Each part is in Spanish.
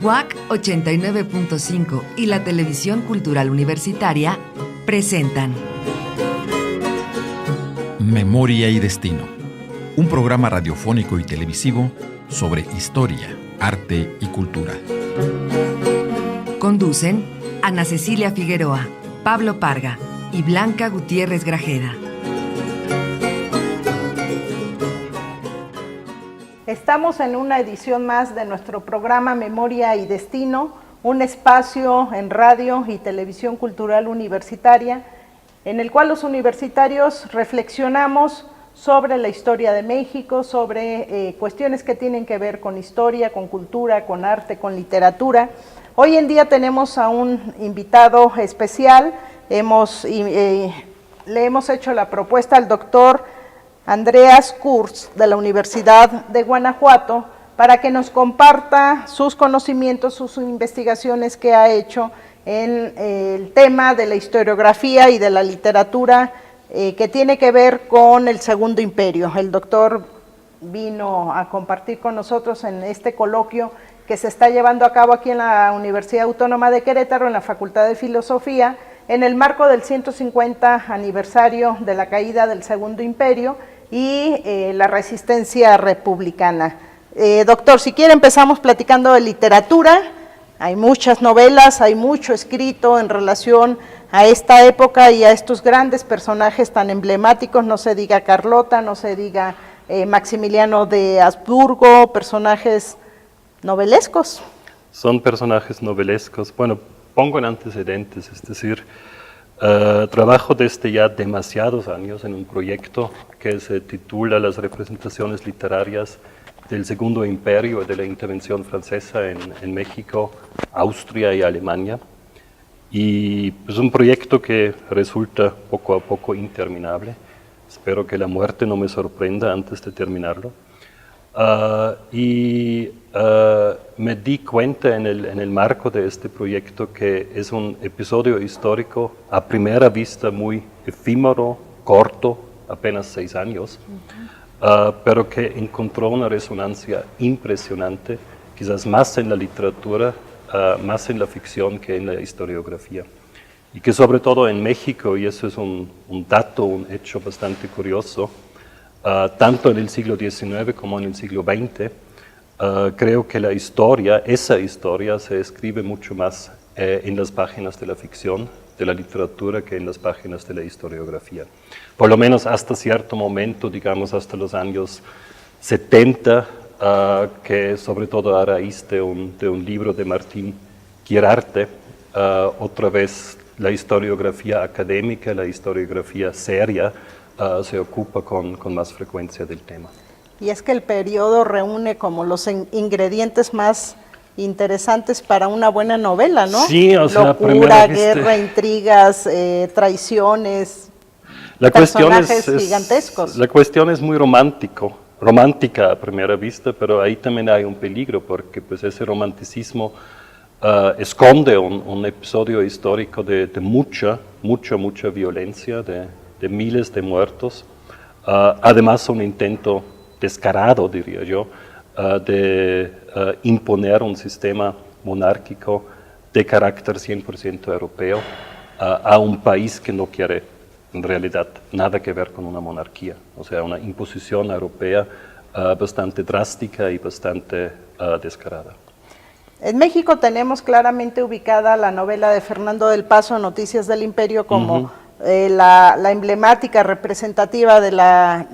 WAC 89.5 y la Televisión Cultural Universitaria presentan Memoria y Destino, un programa radiofónico y televisivo sobre historia, arte y cultura. Conducen Ana Cecilia Figueroa, Pablo Parga y Blanca Gutiérrez Grajeda. Estamos en una edición más de nuestro programa Memoria y Destino, un espacio en radio y televisión cultural universitaria, en el cual los universitarios reflexionamos sobre la historia de México, sobre cuestiones que tienen que ver con historia, con cultura, con arte, con literatura. Hoy en día tenemos a un invitado especial, le hemos hecho la propuesta al doctor Andreas Kurz, de la Universidad de Guanajuato, para que nos comparta sus conocimientos, sus investigaciones que ha hecho en el tema de la historiografía y de la literatura que tiene que ver con el Segundo Imperio. El doctor vino a compartir con nosotros en este coloquio que se está llevando a cabo aquí en la Universidad Autónoma de Querétaro, en la Facultad de Filosofía, en el marco del 150 aniversario de la caída del Segundo Imperio y la resistencia republicana. Doctor, si quiere empezamos platicando de literatura. Hay muchas novelas, hay mucho escrito en relación a esta época y a estos grandes personajes tan emblemáticos, no se diga Carlota, no se diga Maximiliano de Habsburgo, personajes novelescos. Son personajes novelescos. Bueno, pongo en antecedentes, es decir, trabajo desde ya demasiados años en un proyecto que se titula Las representaciones literarias del Segundo Imperio y de la intervención francesa en México, Austria y Alemania. Y es un proyecto que resulta poco a poco interminable. Espero que la muerte no me sorprenda antes de terminarlo. Me di cuenta en el marco de este proyecto que es un episodio histórico a primera vista muy efímero, corto, apenas 6 años, pero que encontró una resonancia impresionante, quizás más en la literatura, más en la ficción que en la historiografía. Y que sobre todo en México, y eso es un dato, un hecho bastante curioso, tanto en el siglo XIX como en el siglo XX, creo que la historia, esa historia, se escribe mucho más en las páginas de la ficción, de la literatura, que en las páginas de la historiografía. Por lo menos hasta cierto momento, digamos hasta los años 70, que sobre todo a raíz de un libro de Martín Quirarte, otra vez la historiografía académica, la historiografía seria, se ocupa con más frecuencia del tema. Y es que el periodo reúne como los ingredientes más interesantes para una buena novela, ¿no? Sí, o sea, locura, guerra, intrigas, traiciones, personajes gigantescos. La cuestión es muy romántica a primera vista, pero ahí también hay un peligro, porque pues ese romanticismo esconde un episodio histórico de mucha violencia, de miles de muertos, además un intento descarado, diría yo, de imponer un sistema monárquico de carácter 100% europeo a un país que no quiere en realidad nada que ver con una monarquía, o sea, una imposición europea bastante drástica y bastante descarada. En México tenemos claramente ubicada la novela de Fernando del Paso, Noticias del Imperio, como la emblemática representativa de la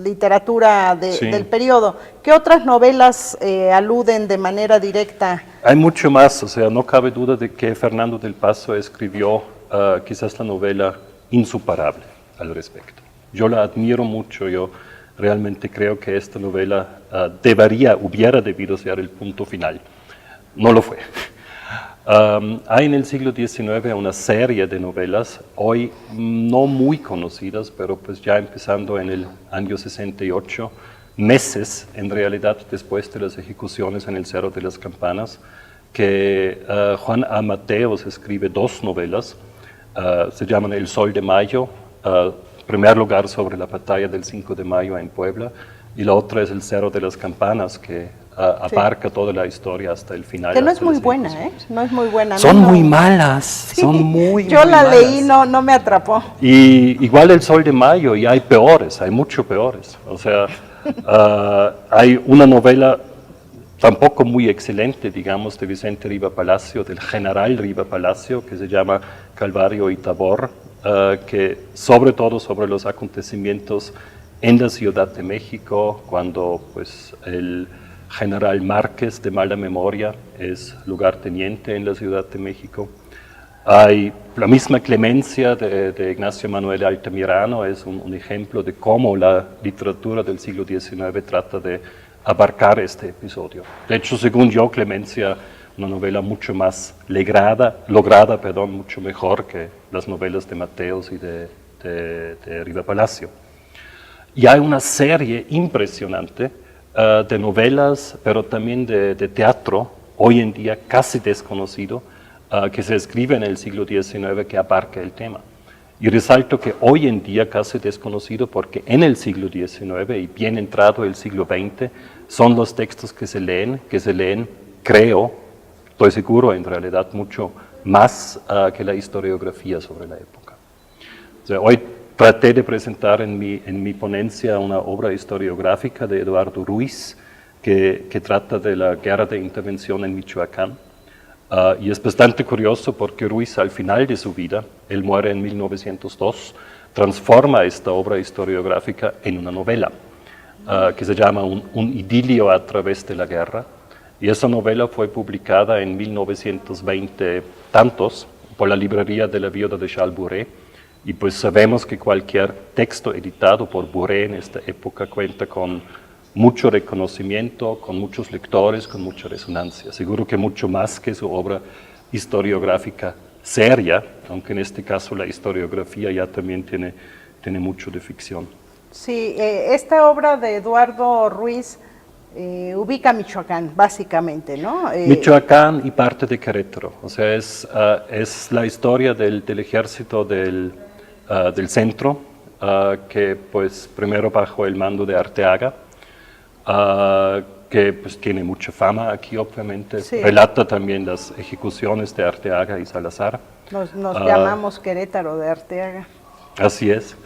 literatura del periodo. ¿Qué otras novelas aluden de manera directa? Hay mucho más, o sea, no cabe duda de que Fernando del Paso escribió quizás la novela insuperable al respecto. Yo la admiro mucho, yo realmente creo que esta novela hubiera debido ser el punto final. No lo fue. Hay en el siglo XIX una serie de novelas, hoy no muy conocidas, pero pues ya empezando en el año 68, meses en realidad después de las ejecuciones en el Cerro de las Campanas, que Juan A. Mateos escribe 2 novelas, se llaman El Sol de Mayo, primer lugar sobre la batalla del 5 de mayo en Puebla, y la otra es El Cerro de las Campanas, que abarca toda la historia hasta el final. Que no es hasta muy los buena, tiempos. no es muy buena. Son no, muy malas, Sí, son muy yo la malas. leí, no me atrapó. Y igual El Sol de Mayo, y hay peores, hay mucho peores. O sea, hay una novela tampoco muy excelente, digamos, de Vicente Riva Palacio, del general Riva Palacio, que se llama Calvario y Tabor, que sobre todo sobre los acontecimientos en la Ciudad de México, cuando pues, el general Márquez, de mala memoria, es lugarteniente en la Ciudad de México. Hay la misma Clemencia de Ignacio Manuel Altamirano, es un ejemplo de cómo la literatura del siglo XIX trata de abarcar este episodio. De hecho, según yo, Clemencia, una novela mucho más lograda, mucho mejor que las novelas de Mateos y de Riva Palacio. Y hay una serie impresionante de novelas, pero también de teatro, hoy en día casi desconocido, que se escribe en el siglo XIX que abarca el tema. Y resalto que hoy en día casi desconocido porque en el siglo XIX y bien entrado el siglo XX son los textos que se leen, creo, estoy seguro en realidad mucho más que la historiografía sobre la época. O sea, hoy traté de presentar en mi ponencia una obra historiográfica de Eduardo Ruiz que trata de la guerra de intervención en Michoacán. Y es bastante curioso porque Ruiz al final de su vida, él muere en 1902, transforma esta obra historiográfica en una novela que se llama un idilio a través de la guerra. Y esa novela fue publicada en 1920 tantos por la librería de la viuda de Charles Bourret. Y pues sabemos que cualquier texto editado por Bourret en esta época cuenta con mucho reconocimiento, con muchos lectores, con mucha resonancia. Seguro que mucho más que su obra historiográfica seria, aunque en este caso la historiografía ya también tiene mucho de ficción. Sí, esta obra de Eduardo Ruiz ubica Michoacán, básicamente, ¿no? Michoacán y parte de Querétaro. O sea, es la historia del ejército del centro, que pues primero bajo el mando de Arteaga, que pues tiene mucha fama aquí, obviamente. Sí. Relata también las ejecuciones de Arteaga y Salazar. Nos llamamos Querétaro de Arteaga. Así es.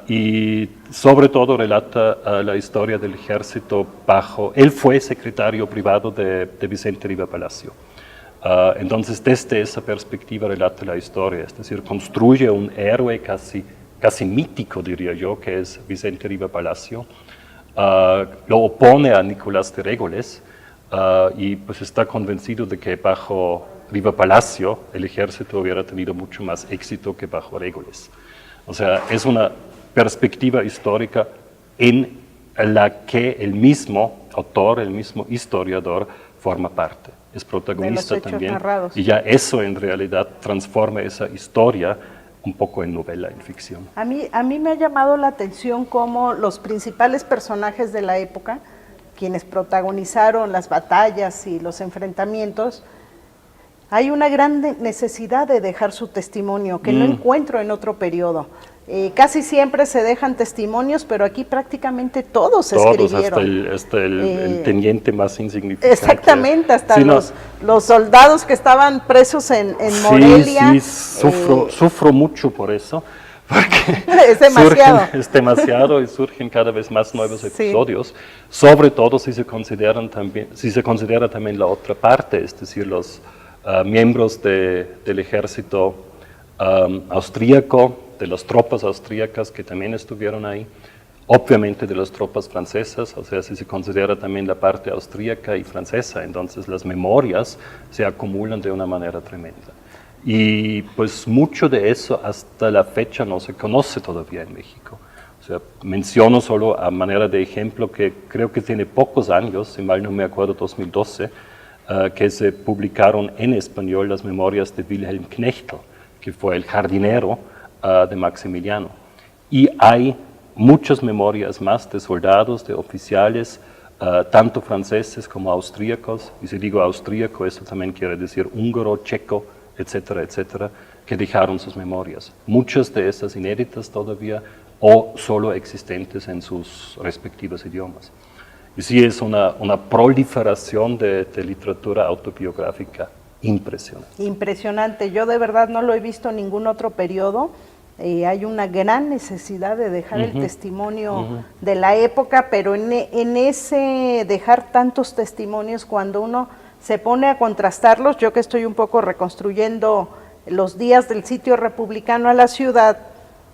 Y sobre todo relata la historia del ejército él fue secretario privado de Vicente Riva Palacio. Entonces, desde esa perspectiva relata la historia, es decir, construye un héroe casi mítico, diría yo, que es Vicente Riva Palacio. Lo opone a Nicolás de Régoles y pues está convencido de que bajo Riva Palacio el ejército hubiera tenido mucho más éxito que bajo Régoles. O sea, es una perspectiva histórica en la que el mismo autor, el mismo historiador forma parte, es protagonista también. Narrados. Y ya eso en realidad transforma esa historia un poco en novela, en ficción. A mí me ha llamado la atención cómo los principales personajes de la época, quienes protagonizaron las batallas y los enfrentamientos, hay una gran necesidad de dejar su testimonio, que no encuentro en otro periodo. Casi siempre se dejan testimonios, pero aquí prácticamente todos escribieron. Hasta el teniente más insignificante. Exactamente, hasta sí, los soldados que estaban presos en Morelia. Sí, sufro mucho por eso, porque es demasiado. Es demasiado y surgen cada vez más nuevos episodios, sobre todo si se considera también la otra parte, es decir, los miembros del ejército austríaco, de las tropas austríacas que también estuvieron ahí, obviamente de las tropas francesas, o sea, si se considera también la parte austríaca y francesa, entonces las memorias se acumulan de una manera tremenda. Y pues mucho de eso hasta la fecha no se conoce todavía en México. O sea, menciono solo a manera de ejemplo que creo que tiene pocos años, si mal no me acuerdo, 2012, que se publicaron en español las memorias de Wilhelm Knechtel, que fue el jardinero de Maximiliano. Y hay muchas memorias más de soldados, de oficiales, tanto franceses como austríacos, y si digo austríaco, eso también quiere decir húngaro, checo, etcétera, etcétera, que dejaron sus memorias. Muchas de esas inéditas todavía o solo existentes en sus respectivos idiomas. Y sí, es una proliferación de literatura autobiográfica impresionante. Impresionante. Yo de verdad no lo he visto en ningún otro periodo. Hay una gran necesidad de dejar el testimonio de la época, pero en ese dejar tantos testimonios, cuando uno se pone a contrastarlos, yo que estoy un poco reconstruyendo los días del sitio republicano a la ciudad,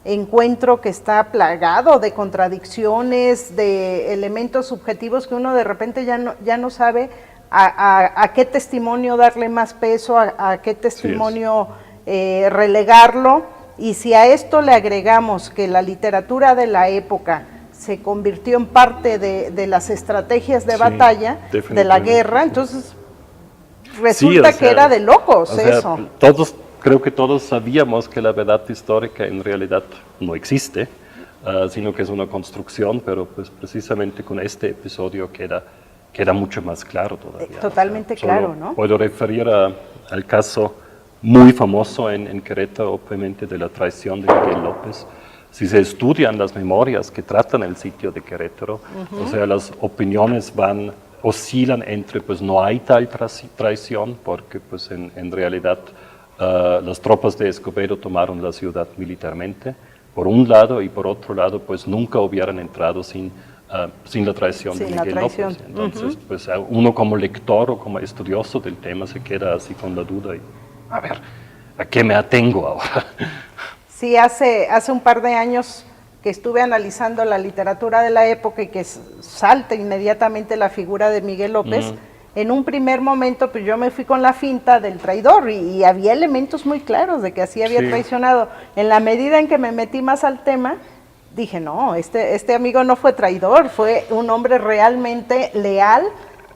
encuentro que está plagado de contradicciones, de elementos subjetivos que uno de repente ya no sabe a qué testimonio darle más peso, a qué testimonio relegarlo. Y si a esto le agregamos que la literatura de la época se convirtió en parte de las estrategias de batalla, de la guerra, entonces resulta que era de locos eso. Creo que todos sabíamos que la verdad histórica en realidad no existe, sino que es una construcción, pero pues precisamente con este episodio queda mucho más claro todavía. Totalmente claro, ¿no? Puedo referir al caso muy famoso en Querétaro, obviamente, de la traición de Miguel López. Si se estudian las memorias que tratan el sitio de Querétaro, o sea, las opiniones oscilan entre, pues no hay tal traición, porque pues en realidad las tropas de Escobedo tomaron la ciudad militarmente, por un lado, y por otro lado, pues nunca hubieran entrado sin la traición de Miguel López. Entonces, pues uno como lector o como estudioso del tema se queda así con la duda y, a ver, ¿a qué me atengo ahora? Sí, hace un par de años que estuve analizando la literatura de la época y que salta inmediatamente la figura de Miguel López, en un primer momento pues yo me fui con la finta del traidor y había elementos muy claros de que así había traicionado. En la medida en que me metí más al tema, dije, no, este amigo no fue traidor, fue un hombre realmente leal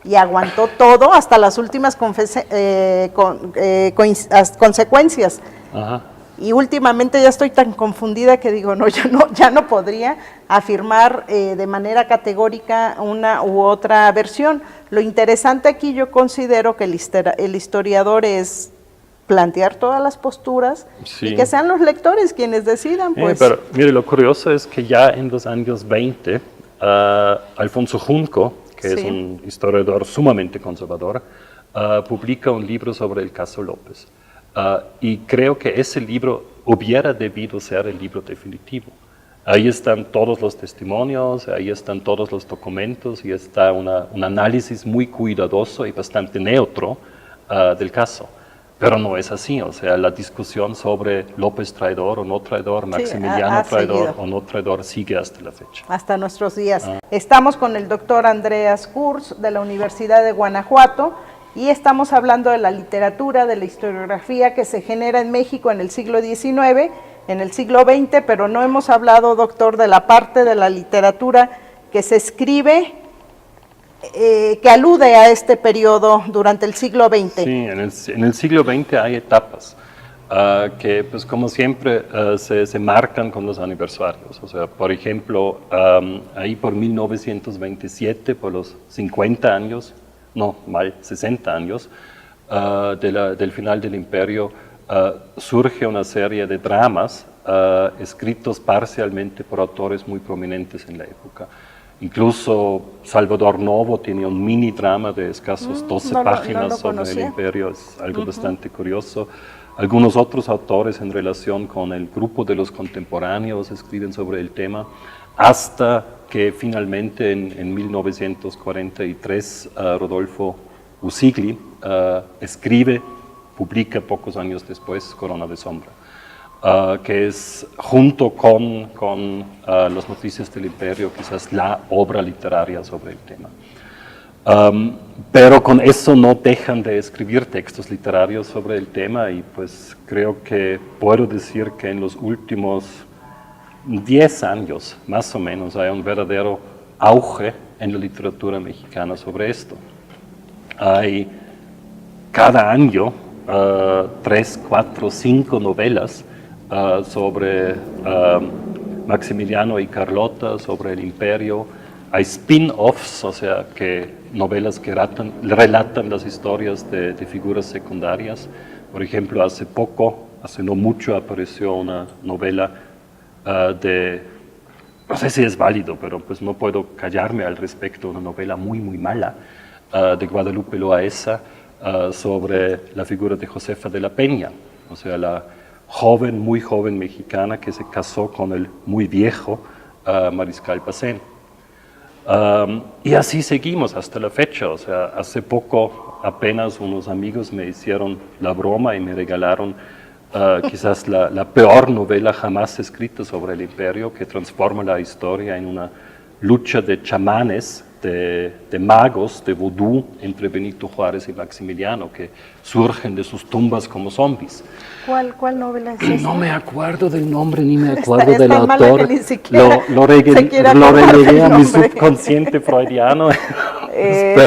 y aguantó todo hasta las últimas consecuencias. Ajá. Y últimamente ya estoy tan confundida que digo, no, ya no podría afirmar de manera categórica una u otra versión. Lo interesante aquí yo considero que el historiador es plantear todas las posturas y que sean los lectores quienes decidan. Pues. Pero mire, lo curioso es que ya en los años 20, Alfonso Junco, que es un historiador sumamente conservador, publica un libro sobre el caso López. Y creo que ese libro hubiera debido ser el libro definitivo. Ahí están todos los testimonios, ahí están todos los documentos y está un análisis muy cuidadoso y bastante neutro del caso. Pero no es así, o sea, la discusión sobre López traidor o no traidor, Maximiliano traidor o no traidor sigue hasta la fecha. Hasta nuestros días. Estamos con el doctor Andreas Kurz de la Universidad de Guanajuato y estamos hablando de la literatura, de la historiografía que se genera en México en el siglo XIX, en el siglo XX, pero no hemos hablado, doctor, de la parte de la literatura que se escribe que alude a este periodo durante el siglo XX. Sí, en el siglo XX hay etapas que, pues como siempre, se marcan con los aniversarios. O sea, por ejemplo, ahí por 1927, por los 50 años, 60 años del final del Imperio, surge una serie de dramas escritos parcialmente por autores muy prominentes en la época. Incluso Salvador Novo tiene un mini drama de escasos 12 páginas sobre el Imperio, es algo bastante curioso. Algunos otros autores en relación con el grupo de los contemporáneos escriben sobre el tema, hasta que finalmente en 1943 Rodolfo Usigli publica pocos años después Corona de Sombra. Que es, junto con las noticias del Imperio, quizás la obra literaria sobre el tema. Pero con eso no dejan de escribir textos literarios sobre el tema y pues creo que puedo decir que en los últimos 10 años, más o menos, hay un verdadero auge en la literatura mexicana sobre esto. Hay cada año 3, 4, 5 novelas sobre Maximiliano y Carlota, sobre el Imperio. Hay spin-offs, o sea, novelas que relatan las historias de figuras secundarias. Por ejemplo, hace no mucho, apareció una novela de no sé si es válido, pero pues no puedo callarme al respecto, una novela muy, muy mala de Guadalupe Loaesa sobre la figura de Josefa de la Peña, o sea, la joven, muy joven mexicana que se casó con el muy viejo Mariscal Pacén. Y así seguimos hasta la fecha, o sea, hace poco apenas unos amigos me hicieron la broma y me regalaron quizás la peor novela jamás escrita sobre el imperio, que transforma la historia en una lucha de chamanes, de magos, de vudú entre Benito Juárez y Maximiliano, que surgen de sus tumbas como zombies. ¿Cuál novela es esa? No me acuerdo del nombre, ni me acuerdo del tan mala autor. que ni siquiera Lo relegué a mi subconsciente freudiano.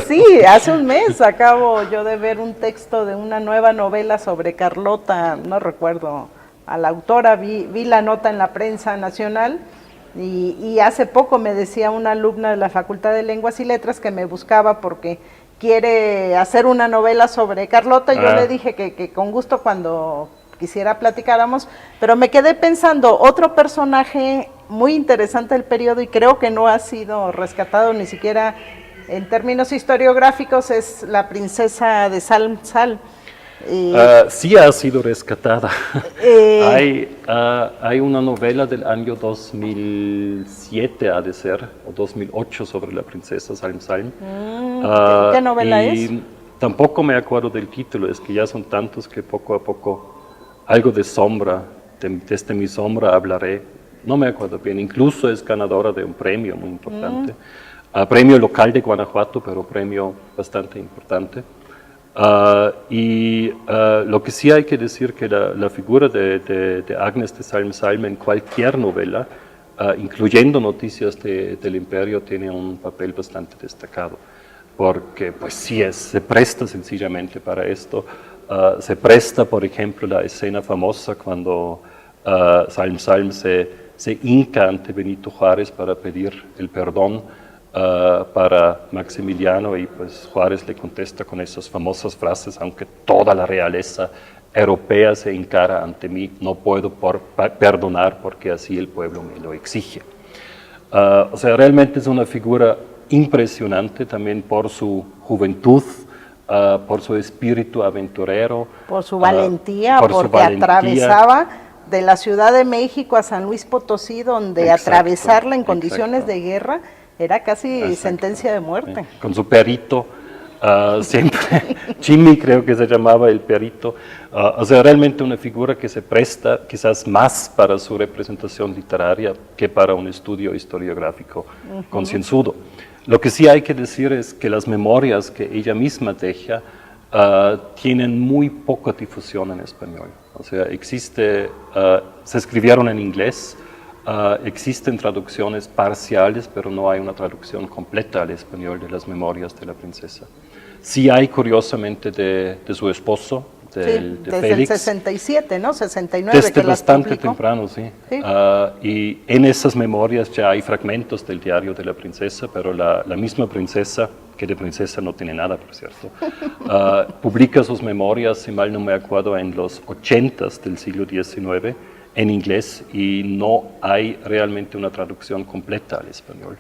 Sí, hace un mes acabo yo de ver un texto de una nueva novela sobre Carlota, no recuerdo a la autora, vi la nota en la prensa nacional y hace poco me decía una alumna de la Facultad de Lenguas y Letras que me buscaba porque quiere hacer una novela sobre Carlota. Yo le dije que con gusto cuando quisiera platicáramos, pero me quedé pensando, otro personaje muy interesante del periodo y creo que no ha sido rescatado ni siquiera en términos historiográficos, es la princesa de Salm Salm. Sí ha sido rescatada. Hay una novela del año 2007, ha de ser, o 2008, sobre la princesa Salm Salm. ¿Qué novela es? Tampoco me acuerdo del título, es que ya son tantos que poco a poco algo de sombra, desde mi sombra hablaré, no me acuerdo bien, incluso es ganadora de un premio muy importante, premio local de Guanajuato, pero premio bastante importante. Lo que sí hay que decir que la figura de Agnes de Salm Salm en cualquier novela, incluyendo Noticias del Imperio, tiene un papel bastante destacado, porque pues sí se presta sencillamente para esto. Se presta, por ejemplo, la escena famosa cuando Salm Salm se hinca ante Benito Juárez para pedir el perdón para Maximiliano, y pues Juárez le contesta con esas famosas frases: aunque toda la realeza europea se hincara ante mí, no puedo perdonar porque así el pueblo me lo exige. O sea, realmente es una figura impresionante también por su juventud, por su espíritu aventurero, por su valentía, porque atravesaba de la Ciudad de México a San Luis Potosí, donde atravesarla en condiciones de guerra era casi sentencia de muerte. Con su perito, siempre, Jimmy creo que se llamaba el perito, o sea, realmente una figura que se presta quizás más para su representación literaria que para un estudio historiográfico concienzudo. Lo que sí hay que decir es que las memorias que ella misma deja tienen muy poca difusión en español. O sea, se escribieron en inglés, existen traducciones parciales, pero no hay una traducción completa al español de las memorias de la princesa. Sí hay, curiosamente, de su esposo, de desde Félix. el 67, ¿no? 69 Desde que las bastante publicó. temprano, sí. Y en esas memorias ya hay fragmentos del diario de la princesa, pero la misma princesa, que de princesa no tiene nada, por cierto, publica sus memorias, si mal no me acuerdo, en los 80s del siglo XIX, en inglés, y no hay realmente una traducción completa al español.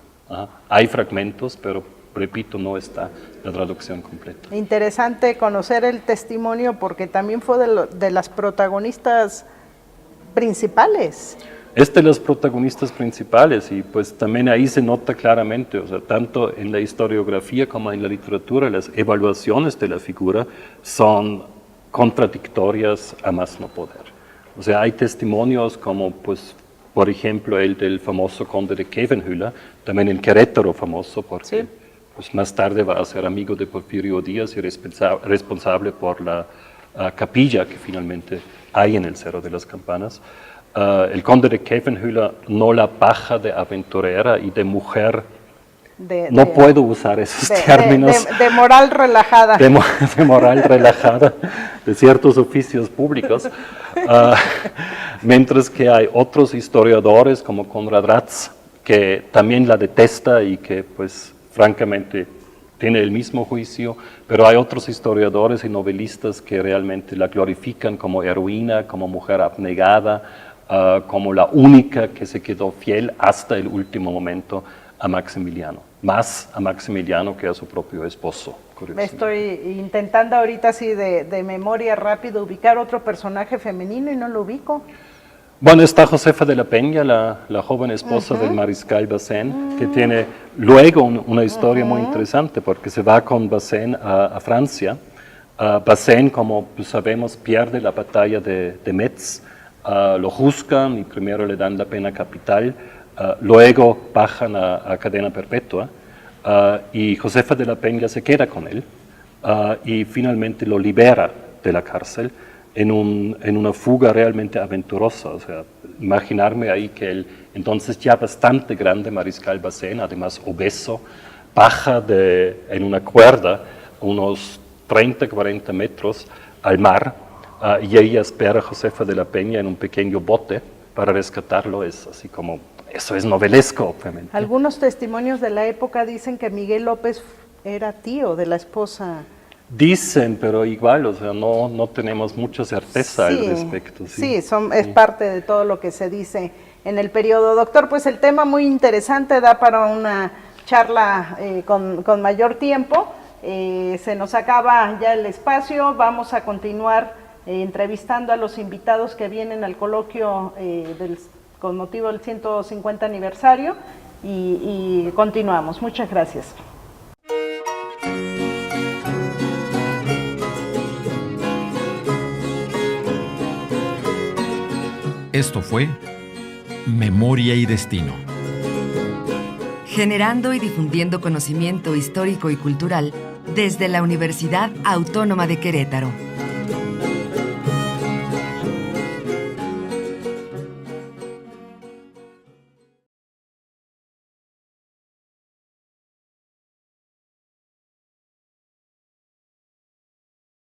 Hay fragmentos, pero repito, no está la traducción completa. Interesante conocer el testimonio porque también fue de las protagonistas principales. Es de las protagonistas principales, y pues también ahí se nota claramente, o sea, tanto en la historiografía como en la literatura, las evaluaciones de la figura son contradictorias a más no poder. O sea, hay testimonios como, pues, por ejemplo, el del famoso conde de Kevenhüller, también en Querétaro famoso, porque pues, más tarde va a ser amigo de Porfirio Díaz y responsable por la capilla que finalmente hay en el Cerro de las Campanas. El conde de Kevenhüller, no la paja de aventurera y de mujer, no puedo usar esos términos. De moral relajada. De moral relajada, de ciertos oficios públicos. Mientras que hay otros historiadores como Konrad Ratz, que también la detesta y que pues francamente tiene el mismo juicio, pero hay otros historiadores y novelistas que realmente la glorifican como heroína, como mujer abnegada, como la única que se quedó fiel hasta el último momento a Maximiliano, más a Maximiliano que a su propio esposo. Estoy intentando ahorita así de memoria rápido ubicar otro personaje femenino y no lo ubico. Bueno, está Josefa de la Peña, la joven esposa del mariscal Bazaine, que tiene luego una historia muy interesante porque se va con Bazaine a Francia. Bazaine, como sabemos, pierde la batalla de Metz, lo juzgan y primero le dan la pena capital, luego bajan a cadena perpetua y Josefa de la Peña se queda con él y finalmente lo libera de la cárcel en una fuga realmente aventurosa. O sea, imaginarme ahí que el entonces ya bastante grande mariscal Bazaine, además obeso, baja en una cuerda unos 30, 40 metros al mar y ella espera a Josefa de la Peña en un pequeño bote para rescatarlo. Es así como, eso es novelesco, obviamente. Algunos testimonios de la época dicen que Miguel López era tío de la esposa. Dicen, pero igual, o sea, no tenemos mucha certeza al respecto. Sí, es parte de todo lo que se dice en el periodo. Doctor, pues el tema muy interesante, da para una charla con mayor tiempo. Se nos acaba ya el espacio, vamos a continuar entrevistando a los invitados que vienen al coloquio con motivo del 150 aniversario y continuamos. Muchas gracias. Esto fue Memoria y Destino. Generando y difundiendo conocimiento histórico y cultural desde la Universidad Autónoma de Querétaro.